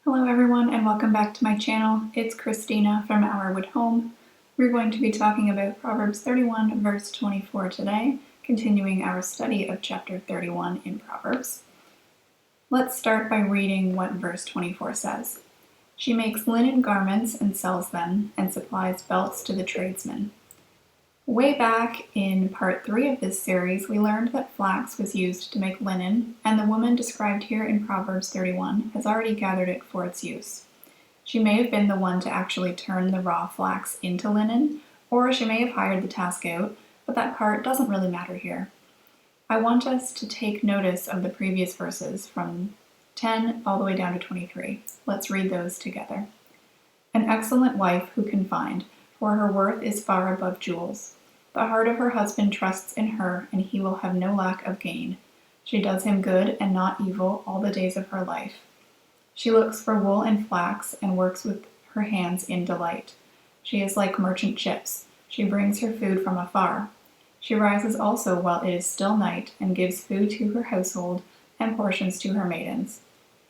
Hello everyone and welcome back to my channel. It's Christina from Our Wood Home. We're going to be talking about Proverbs 31 verse 24 today, continuing our study of chapter 31 in Proverbs. Let's start by reading what verse 24 says. She makes linen garments and sells them, and supplies belts to the tradesmen. Way back in part 3 of this series, we learned that flax was used to make linen, and the woman described here in Proverbs 31 has already gathered it for its use. She may have been the one to actually turn the raw flax into linen, or she may have hired the task out, but that part doesn't really matter here. I want us to take notice of the previous verses from 10 all the way down to 23. Let's read those together. An excellent wife who can find, for her worth is far above jewels. The heart of her husband trusts in her, and he will have no lack of gain. She does him good and not evil all the days of her life. She looks for wool and flax, and works with her hands in delight. She is like merchant ships. She brings her food from afar. She rises also while it is still night, and gives food to her household, and portions to her maidens.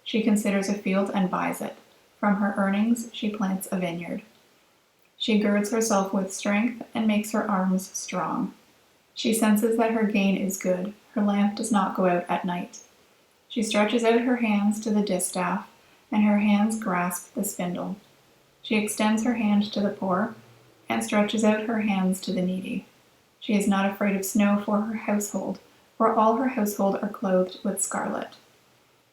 She considers a field and buys it. From her earnings she plants a vineyard. She girds herself with strength and makes her arms strong. She senses that her gain is good. Her lamp does not go out at night. She stretches out her hands to the distaff, and her hands grasp the spindle. She extends her hand to the poor, and stretches out her hands to the needy. She is not afraid of snow for her household, for all her household are clothed with scarlet.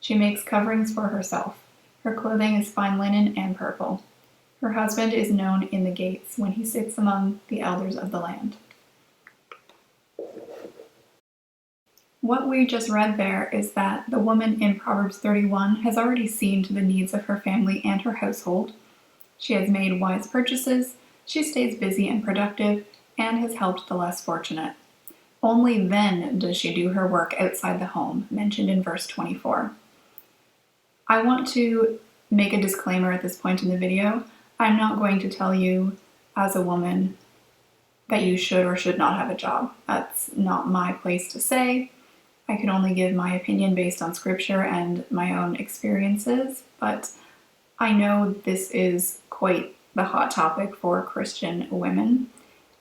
She makes coverings for herself. Her clothing is fine linen and purple. Her husband is known in the gates when he sits among the elders of the land. What we just read there is that the woman in Proverbs 31 has already seen to the needs of her family and her household. She has made wise purchases, she stays busy and productive, and has helped the less fortunate. Only then does she do her work outside the home, mentioned in verse 24. I want to make a disclaimer at this point in the video. I'm not going to tell you, as a woman, that you should or should not have a job. That's not my place to say. I can only give my opinion based on scripture and my own experiences, but I know this is quite the hot topic for Christian women,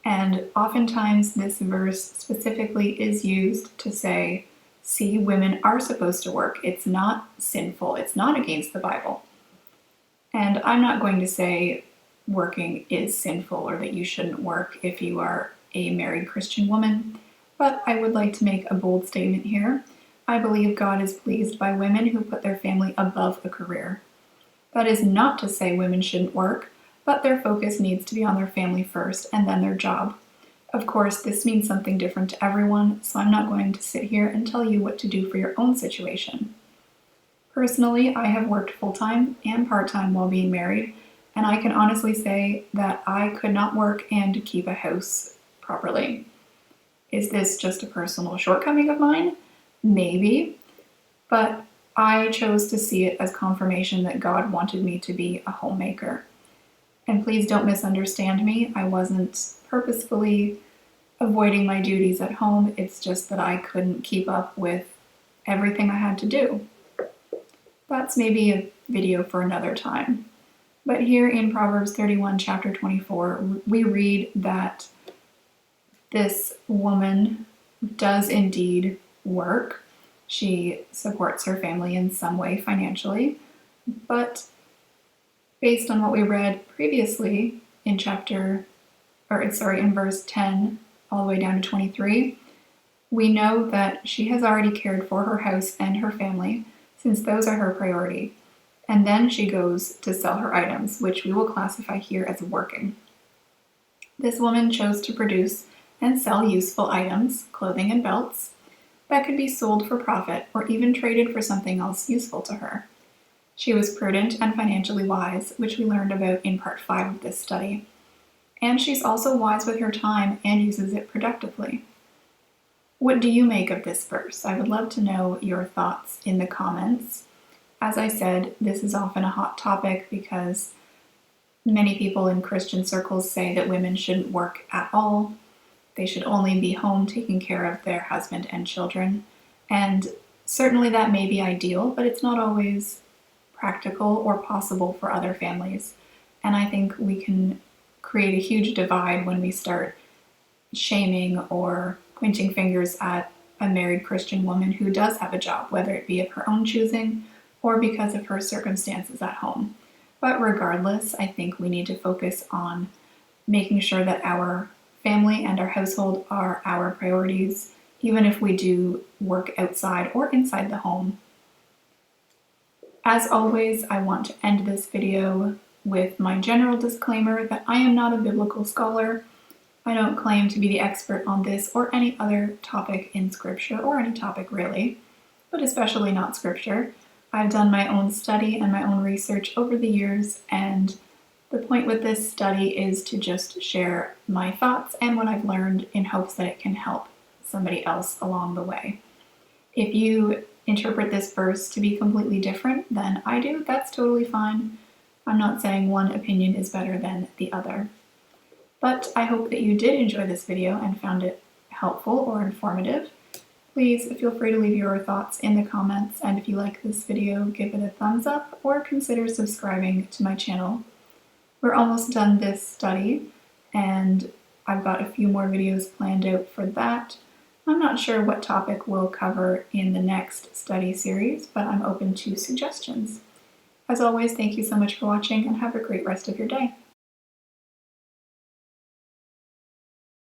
and oftentimes this verse specifically is used to say, see, women are supposed to work. It's not sinful. It's not against the Bible. And I'm not going to say working is sinful or that you shouldn't work if you are a married Christian woman, but I would like to make a bold statement here. I believe God is pleased by women who put their family above a career. That is not to say women shouldn't work, but their focus needs to be on their family first and then their job. Of course, this means something different to everyone, so I'm not going to sit here and tell you what to do for your own situation. Personally, I have worked full-time and part-time while being married, and I can honestly say that I could not work and keep a house properly. Is this just a personal shortcoming of mine? Maybe, but I chose to see it as confirmation that God wanted me to be a homemaker. And please don't misunderstand me. I wasn't purposefully avoiding my duties at home. It's just that I couldn't keep up with everything I had to do. That's maybe a video for another time. But here in Proverbs 31, chapter 24, we read that this woman does indeed work. She supports her family in some way financially, but based on what we read previously in in verse 10 all the way down to 23, we know that she has already cared for her house and her family, since those are her priority. And then she goes to sell her items, which we will classify here as working. This woman chose to produce and sell useful items, clothing and belts, that could be sold for profit or even traded for something else useful to her. She was prudent and financially wise, which we learned about in part 5 of this study. And she's also wise with her time and uses it productively. What do you make of this verse? I would love to know your thoughts in the comments. As I said, this is often a hot topic because many people in Christian circles say that women shouldn't work at all. They should only be home taking care of their husband and children. And certainly that may be ideal, but it's not always practical or possible for other families. And I think we can create a huge divide when we start shaming or pointing fingers at a married Christian woman who does have a job, whether it be of her own choosing or because of her circumstances at home. But regardless, I think we need to focus on making sure that our family and our household are our priorities, even if we do work outside or inside the home. As always, I want to end this video with my general disclaimer that I am not a biblical scholar. I don't claim to be the expert on this or any other topic in Scripture, or any topic really, but especially not Scripture. I've done my own study and my own research over the years, and the point with this study is to just share my thoughts and what I've learned in hopes that it can help somebody else along the way. If you interpret this verse to be completely different than I do, that's totally fine. I'm not saying one opinion is better than the other. But I hope that you did enjoy this video and found it helpful or informative. Please feel free to leave your thoughts in the comments, and if you like this video, give it a thumbs up or consider subscribing to my channel. We're almost done this study, and I've got a few more videos planned out for that. I'm not sure what topic we'll cover in the next study series, but I'm open to suggestions. As always, thank you so much for watching, and have a great rest of your day.